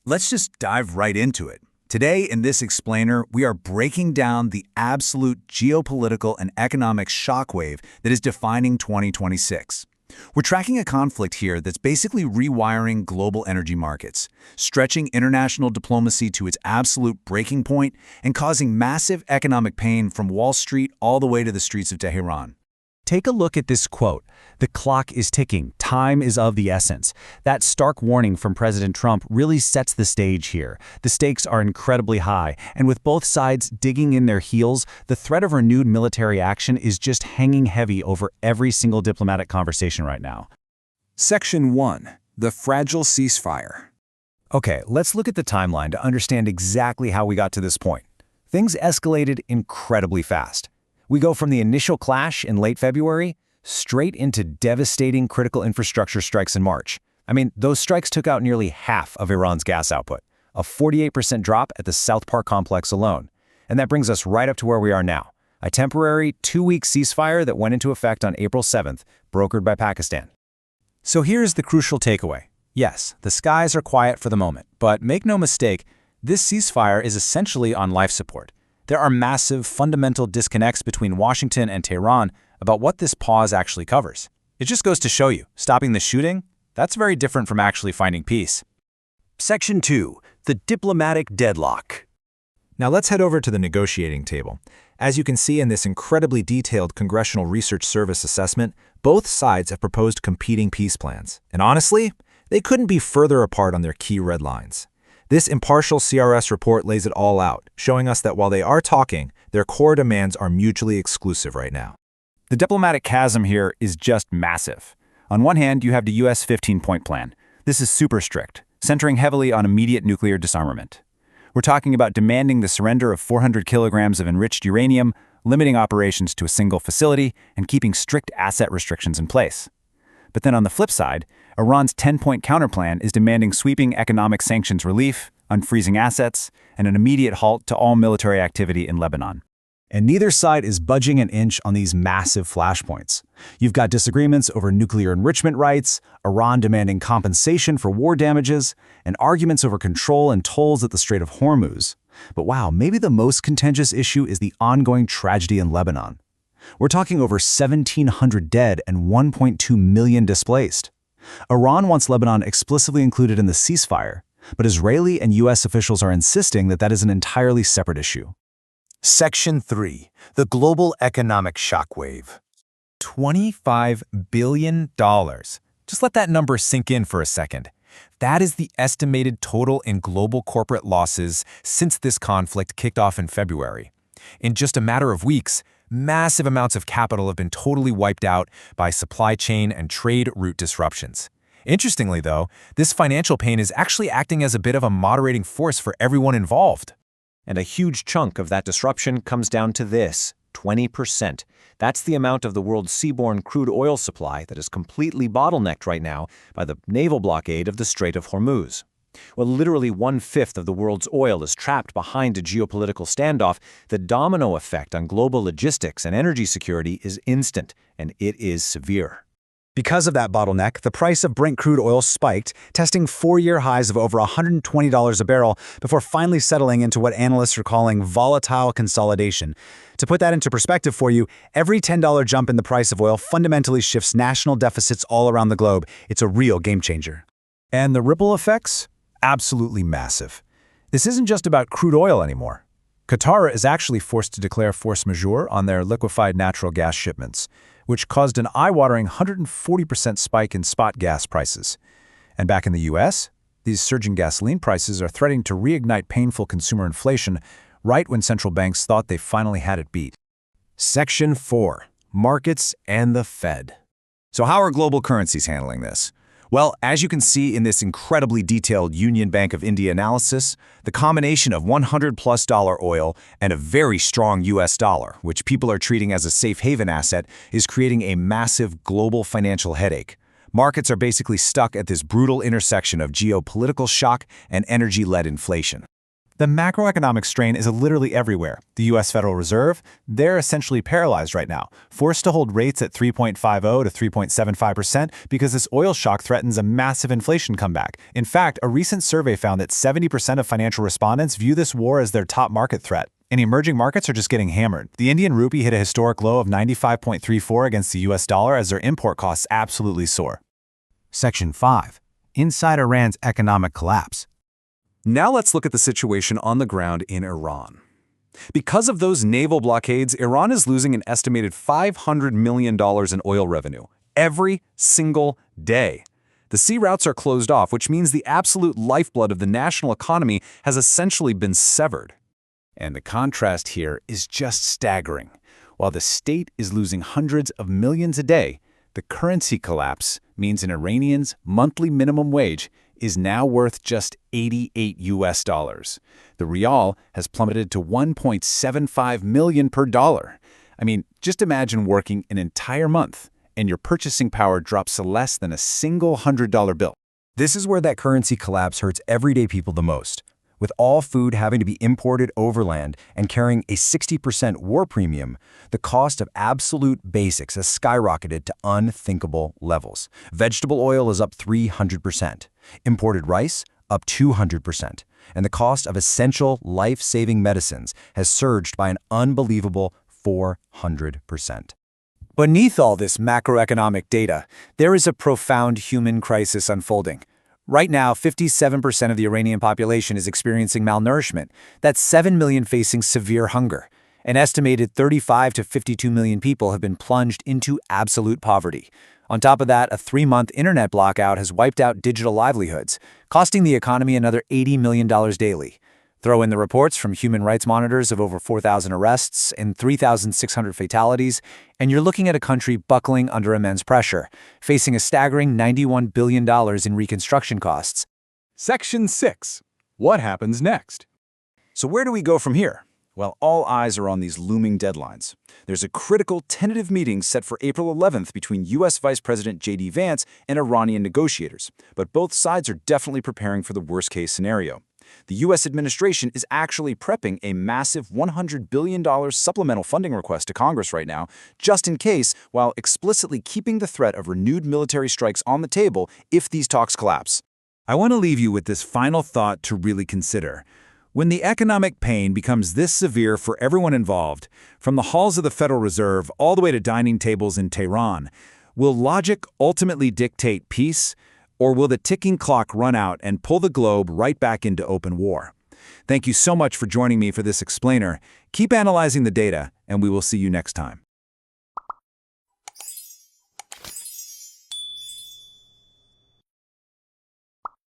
Let's just dive right into it. Today, in this explainer, we are breaking down the absolute geopolitical and economic shockwave that is defining 2026. We're tracking a conflict here that's basically rewiring global energy markets, stretching international diplomacy to its absolute breaking point, and causing massive economic pain from Wall Street all the way to the streets of Tehran. Take a look at this quote. The clock is ticking. Time is of the essence. That stark warning from President Trump really sets the stage here. The stakes are incredibly high, and with both sides digging in their heels, the threat of renewed military action is just hanging heavy over every single diplomatic conversation right now. Section 1. The fragile ceasefire. Okay, let's look at the timeline to understand exactly how we got to this point. Things escalated incredibly fast. We go from the initial clash in late February straight into devastating critical infrastructure strikes in March. I mean, those strikes took out nearly half of Iran's gas output, a 48% drop at the South Park complex alone. And that brings us right up to where we are now, a temporary 2-week ceasefire that went into effect on April 7th, brokered by Pakistan. So here's the crucial takeaway. Yes, the skies are quiet for the moment, but make no mistake, this ceasefire is essentially on life support. There are massive, fundamental disconnects between Washington and Tehran about what this pause actually covers. It just goes to show you, stopping the shooting, that's very different from actually finding peace. Section 2. The diplomatic deadlock. Now let's head over to the negotiating table. As you can see in this incredibly detailed Congressional Research Service assessment, both sides have proposed competing peace plans. And honestly, they couldn't be further apart on their key red lines. This impartial CRS report lays it all out, showing us that while they are talking, their core demands are mutually exclusive right now. The diplomatic chasm here is just massive. On one hand, you have the U.S. 15-point plan. This is super strict, centering heavily on immediate nuclear disarmament. We're talking about demanding the surrender of 400 kilograms of enriched uranium, limiting operations to a single facility, and keeping strict asset restrictions in place. But then on the flip side, Iran's 10-point counterplan is demanding sweeping economic sanctions relief, unfreezing assets, and an immediate halt to all military activity in Lebanon. And neither side is budging an inch on these massive flashpoints. You've got disagreements over nuclear enrichment rights, Iran demanding compensation for war damages, and arguments over control and tolls at the Strait of Hormuz. But wow, maybe the most contentious issue is the ongoing tragedy in Lebanon. We're talking over 1,700 dead and 1.2 million displaced. Iran wants Lebanon explicitly included in the ceasefire, but Israeli and U.S. officials are insisting that that is an entirely separate issue. Section 3. The global economic shockwave. $25 billion. Just let that number sink in for a second. That is the estimated total in global corporate losses since this conflict kicked off in February. In just a matter of weeks, massive amounts of capital have been totally wiped out by supply chain and trade route disruptions. Interestingly, though, this financial pain is actually acting as a bit of a moderating force for everyone involved. And a huge chunk of that disruption comes down to this, 20%. That's the amount of the world's seaborne crude oil supply that is completely bottlenecked right now by the naval blockade of the Strait of Hormuz. Well, literally 1/5 of the world's oil is trapped behind a geopolitical standoff. The domino effect on global logistics and energy security is instant, and it is severe. Because of that bottleneck, the price of Brent crude oil spiked, testing 4-year highs of over $120 a barrel before finally settling into what analysts are calling volatile consolidation. To put that into perspective for you, every $10 jump in the price of oil fundamentally shifts national deficits all around the globe. It's a real game changer. And the ripple effects? Absolutely massive. This isn't just about crude oil anymore. Qatar is actually forced to declare force majeure on their liquefied natural gas shipments, which caused an eye-watering 140% spike in spot gas prices. And back in the U.S., these surging gasoline prices are threatening to reignite painful consumer inflation right when central banks thought they finally had it beat. Section 4. Markets and the Fed. So how are global currencies handling this? Well, as you can see in this incredibly detailed Union Bank of India analysis, the combination of $100+ oil and a very strong US dollar, which people are treating as a safe haven asset, is creating a massive global financial headache. Markets are basically stuck at this brutal intersection of geopolitical shock and energy-led inflation. The macroeconomic strain is literally everywhere. The U.S. Federal Reserve, they're essentially paralyzed right now, forced to hold rates at 3.50 to 3.75% because this oil shock threatens a massive inflation comeback. In fact, a recent survey found that 70% of financial respondents view this war as their top market threat. And emerging markets are just getting hammered. The Indian rupee hit a historic low of 95.34 against the US dollar as their import costs absolutely soar. Section 5. Inside Iran's economic collapse. Now let's look at the situation on the ground in Iran. Because of those naval blockades, Iran is losing an estimated $500 million in oil revenue every single day. The sea routes are closed off, which means the absolute lifeblood of the national economy has essentially been severed. And the contrast here is just staggering. While the state is losing hundreds of millions a day, the currency collapse means an Iranian's monthly minimum wage is now worth just $88. The rial has plummeted to 1.75 million per dollar. I mean, just imagine working an entire month and your purchasing power drops to less than a single $100 bill. This is where that currency collapse hurts everyday people the most. With all food having to be imported overland and carrying a 60% war premium, the cost of absolute basics has skyrocketed to unthinkable levels. Vegetable oil is up 300%, imported rice up 200%, and the cost of essential life-saving medicines has surged by an unbelievable 400%. Beneath all this macroeconomic data, there is a profound human crisis unfolding. Right now, 57% of the Iranian population is experiencing malnourishment. That's 7 million facing severe hunger. An estimated 35 to 52 million people have been plunged into absolute poverty. On top of that, a 3-month internet blackout has wiped out digital livelihoods, costing the economy another $80 million daily. Throw in the reports from human rights monitors of over 4,000 arrests and 3,600 fatalities, and you're looking at a country buckling under immense pressure, facing a staggering $91 billion in reconstruction costs. Section 6. What happens next? So where do we go from here? Well, all eyes are on these looming deadlines. There's a critical tentative meeting set for April 11th between U.S. Vice President J.D. Vance and Iranian negotiators, but both sides are definitely preparing for the worst-case scenario. The U.S. administration is actually prepping a massive $100 billion supplemental funding request to Congress right now, just in case, while explicitly keeping the threat of renewed military strikes on the table if these talks collapse. I want to leave you with this final thought to really consider. When the economic pain becomes this severe for everyone involved, from the halls of the Federal Reserve all the way to dining tables in Tehran, will logic ultimately dictate peace? Or will the ticking clock run out and pull the globe right back into open war? Thank you so much for joining me for this explainer. Keep analyzing the data, and we will see you next time.